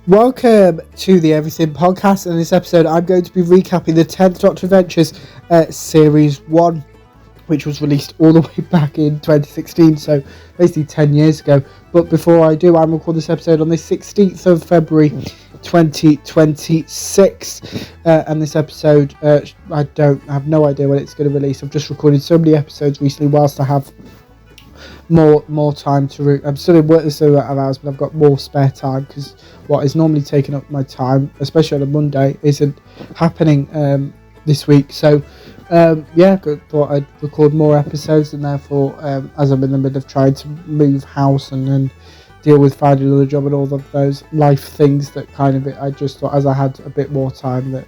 Welcome to the Everything Podcast. In this episode, I'm going to be recapping the 10th Doctor Adventures Series 1, which was released all the way back in 2016, so basically 10 years ago. But before I do, I'm recording this episode on the 16th of February 2026, and this episode, I have no idea when it's going to release. I've just recorded so many episodes recently whilst I have more time to I'm still in work this amount of hours, but I've got more spare time because what is normally taking up my time, especially on a Monday, isn't happening this week. So thought I'd record more episodes, and therefore as I'm in the middle of trying to move house and then deal with finding another job and all of those life things, that kind of it, I just thought as I had a bit more time that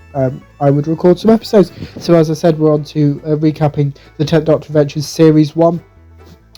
I would record some episodes. So as I said, we're on to recapping the 10th Doctor Adventures Series 1.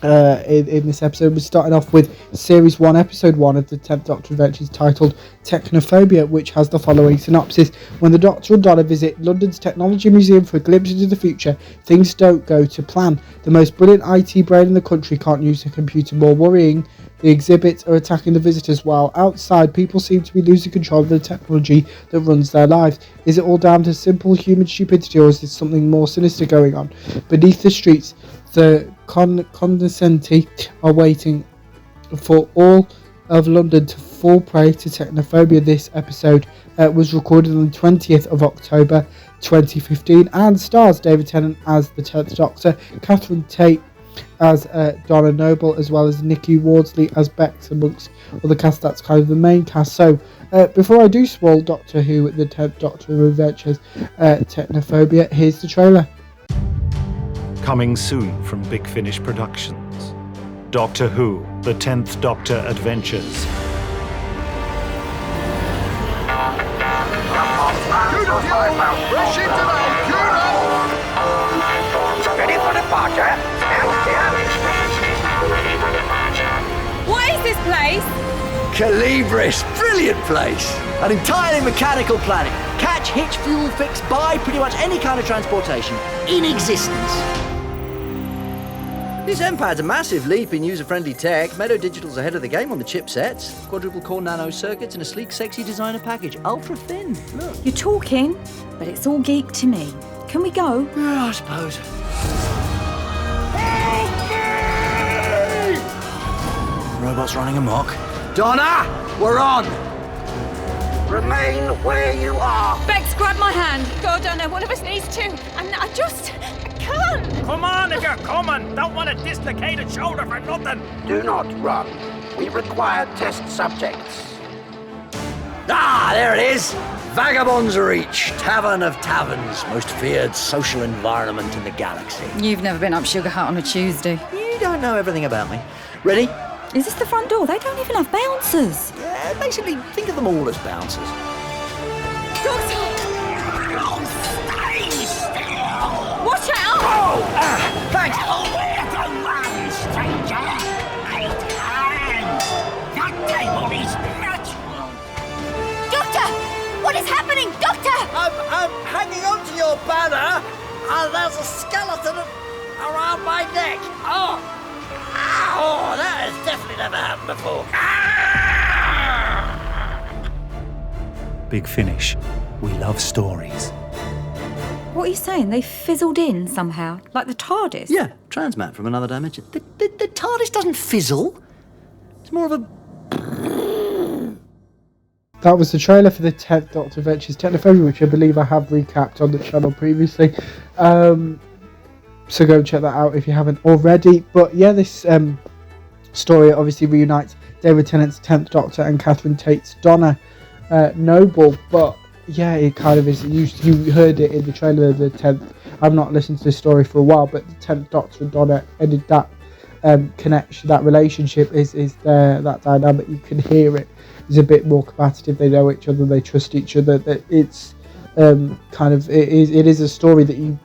In this episode, we're starting off with Series 1, Episode 1 of the 10th Doctor Adventures, titled Technophobia, which has the following synopsis. When the Doctor and Donna visit London's Technology Museum for a glimpse into the future, things don't go to plan. The most brilliant IT brain in the country can't use a computer more worrying. The exhibits are attacking the visitors, while outside people seem to be losing control of the technology that runs their lives. Is it all down to simple human stupidity, or is there something more sinister going on? Beneath the streets, the cognoscenti are waiting for all of London to fall prey to technophobia. This episode was recorded on the 20th of October 2015 and stars David Tennant as the 10th Doctor, Catherine Tate as Donna Noble, as well as Nikki Wardsley as Bex, amongst other cast. That's kind of the main cast. So before I do spoil Doctor Who, the 10th Doctor Adventures Technophobia, here's the trailer. Coming soon from Big Finish Productions. Doctor Who, the 10th Doctor Adventures. Ready for departure. What is this place? Calibris, brilliant place. An entirely mechanical planet. Catch, hitch, fuel, fix, buy pretty much any kind of transportation in existence. This M-Pad's a massive leap in user-friendly tech. Meadow Digital's ahead of the game on the chipsets. Quadruple core nano circuits and a sleek, sexy designer package. Ultra thin. Look. You're talking, but it's all geek to me. Can we go? Yeah, I suppose. Robots running amok. Donna, we're on. Remain where you are. Bex, grab my hand. Go, Donna, one of us needs to. And I can't. Come on if you're coming. Don't want a dislocated shoulder for nothing. Do not run. We require test subjects. Ah, there it is. Vagabond's Reach, Tavern of Taverns, most feared social environment in the galaxy. You've never been up Sugar Hut on a Tuesday. You don't know everything about me. Ready? Is this the front door? They don't even have bouncers. Yeah, basically, think of them all as bouncers. Doctor! Stay still. Watch out! Thanks. Nowhere to run, stranger. 8 hands. That table is natural. Doctor! What is happening? Doctor! I'm hanging on to your banner, and there's a skeleton around my neck. Oh, that has definitely never happened before. Big Finish. We love stories. What are you saying? They fizzled in somehow? Like the TARDIS? Yeah, transmat from another dimension. The TARDIS doesn't fizzle. It's more of a... That was the trailer for the 10th Doctor Adventures Technophobia, which I believe I have recapped on the channel previously. So go check that out if you haven't already. But yeah, this story obviously reunites David Tennant's 10th Doctor and Catherine Tate's Donna Noble. But yeah, it kind of is. You heard it in the trailer of the 10th. I've not listened to this story for a while, but the 10th Doctor and Donna ended that connection, that relationship is there, that dynamic. You can hear it is a bit more competitive. They know each other, they trust each other. That it's it is a story that you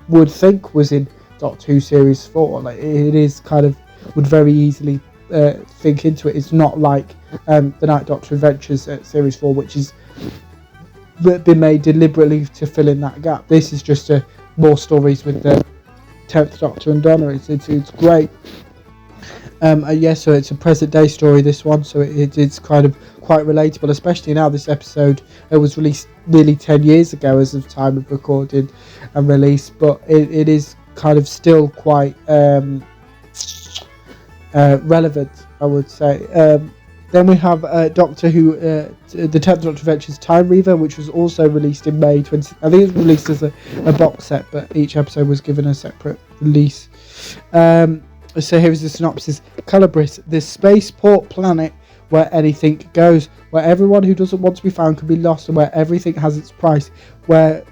would think was in Doctor Who Series 4. Like, it is kind of would very easily think into it. It's not like the Night Doctor Adventures Series 4, which is been made deliberately to fill in that gap. This is just more stories with the 10th Doctor and Donna. It's great. Yeah, so it's a present day story, this one, so it's kind of quite relatable, especially now. This episode was released nearly 10 years ago as of time of recording and release, but it is kind of still quite relevant, I would say. Then we have Doctor Who, the 10th Doctor Adventures Time Reaver, which was also released in May 20... I think it was released as a box set, but each episode was given a separate release. So here's the synopsis. Calibris, the spaceport planet where anything goes, where everyone who doesn't want to be found can be lost, and where everything has its price, where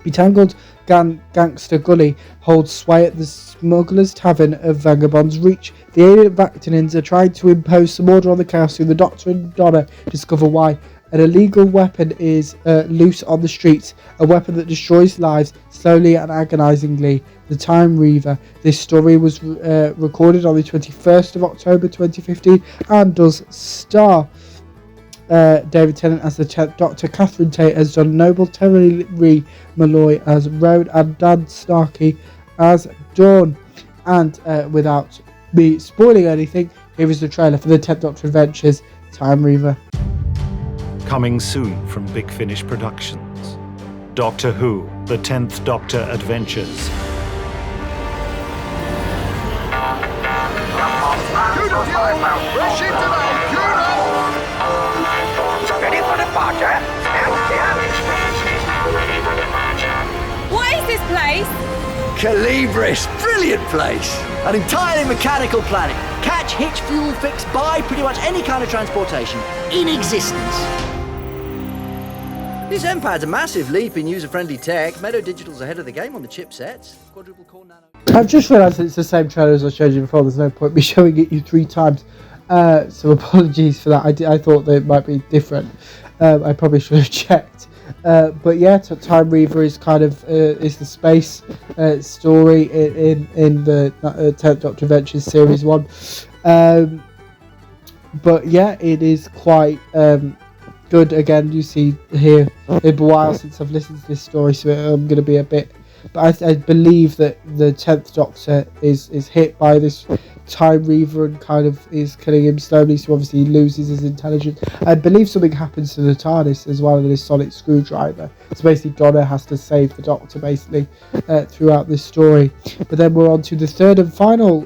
Betangled Gangster Gully holds sway at the Smuggler's Tavern of Vagabond's Reach. The alien Vactinins are trying to impose some order on the chaos, through the Doctor and Donna discover why. An illegal weapon is loose on the streets, a weapon that destroys lives slowly and agonizingly. The Time Reaver. This story was recorded on the 21st of October 2015 and does star David Tennant as the 10th Doctor, Catherine Tate as John Noble, Terry Malloy as Roan, and Dan Starkey as Dawn. And without me spoiling anything, here is the trailer for the 10th Doctor Adventures Time Reaver. Coming soon from Big Finish Productions. Doctor Who, the 10th Doctor Adventures. Ready for departure? What is this place? Calibris, brilliant place. An entirely mechanical planet. Catch, hitch, fuel, fix, buy pretty much any kind of transportation in existence. This M-Pad's a massive leap in user-friendly tech. Meadow Digital's ahead of the game on the chipsets. Quadruple core nano. I've just realised it's the same trailer as I showed you before. There's no point me showing it you 3 times. So apologies for that. I thought that it might be different. I probably should have checked. But yeah, Time Reaver is kind of is the space story in the 10th Doctor Adventures Series 1. But yeah, it is quite good. Again, you see here, it's been a while since I've listened to this story, so I'm going to be a bit... But I believe that the 10th Doctor is hit by this Time Reaver and kind of is killing him slowly, so obviously he loses his intelligence. I believe something happens to the TARDIS as well with this sonic screwdriver. So basically Donna has to save the Doctor basically throughout this story. But then we're on to the third and final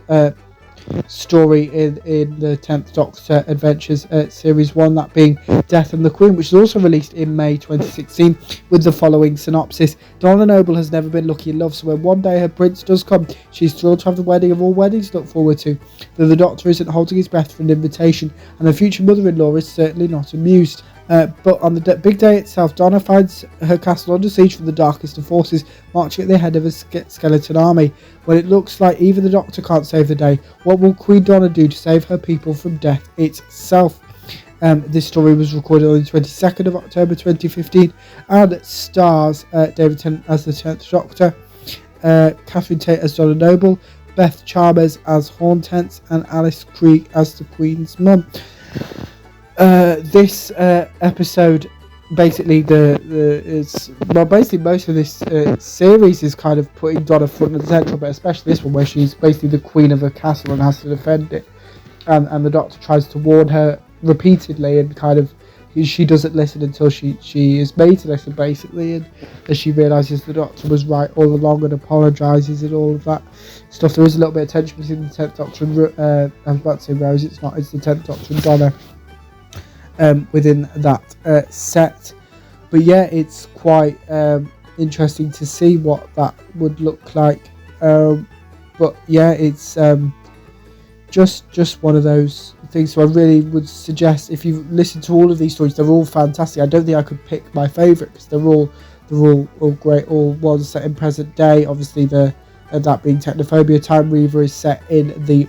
story in the 10th Doctor Adventures Series 1, that being Death and the Queen, which is also released in May 2016 with the following synopsis. Donna Noble has never been lucky in love, so when one day her prince does come, she's thrilled to have the wedding of all weddings to look forward to. Though the Doctor isn't holding his breath for an invitation, and her future mother-in-law is certainly not amused. But on the big day itself, Donna finds her castle under siege from the darkest of forces, marching at the head of a skeleton army. When it looks like even the Doctor can't save the day, what will Queen Donna do to save her people from death itself? This story was recorded on the 22nd of October 2015 and stars David Tennant as the 10th Doctor, Catherine Tate as Donna Noble, Beth Chalmers as Hortense, and Alice Krieg as the Queen's mum. This episode, basically basically most of this series is kind of putting Donna front and central, but especially this one where she's basically the queen of a castle and has to defend it, and the Doctor tries to warn her repeatedly, and kind of she doesn't listen until she is made to listen basically, and as she realises the Doctor was right all along and apologises and all of that stuff. There is a little bit of tension between the 10th Doctor and I was about to say Rose, it's not, it's the 10th Doctor and Donna within that set. But yeah, it's quite interesting to see what that would look like. But yeah, it's just one of those things. So I really would suggest, if you listen to all of these stories, they're all fantastic. I don't think I could pick my favourite because they're all great. All ones set in present day. Obviously, that being Technophobia. Time Reaver is set in the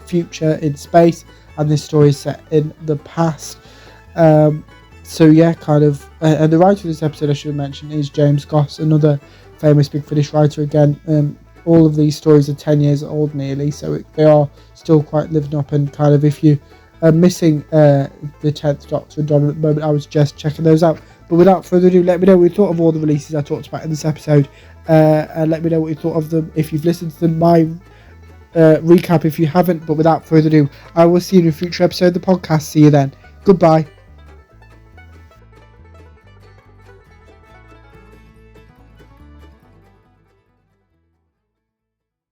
future in space, and this story is set in the past. So yeah, kind of, and the writer of this episode I should have mentioned is James Goss, another famous Big Finish writer again. All of these stories are 10 years old nearly, so they are still quite living up, and kind of if you are missing the 10th Doctor and Donna at the moment, I was just checking those out. But without further ado, let me know what you thought of all the releases I talked about in this episode. And let me know what you thought of them if you've listened to my recap if you haven't. But without further ado, I will see you in a future episode of the podcast. See you then. Goodbye.